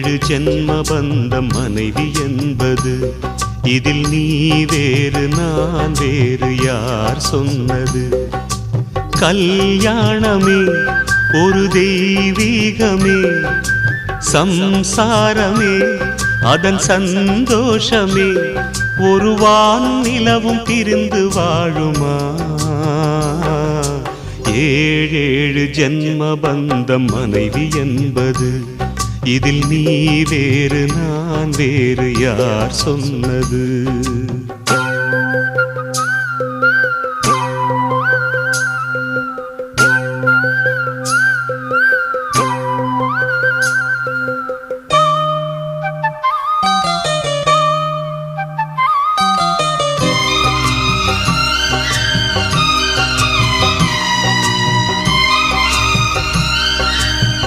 ஏழு ஜென்ம பந்தம் மனைவி என்பது, இதில் நீ வேறு நான் வேறு யார் சொன்னது? கல்யாணமே ஒரு தெய்வீகமே, சம்சாரமே அதன் சந்தோஷமே, ஒரு வான் நிலவும் பிரிந்து வாழுமா? ஏழேழு ஜென்ம பந்தம் மனைவி என்பது, இதில் நீ வேறு நான் வேறு யார் சொன்னது?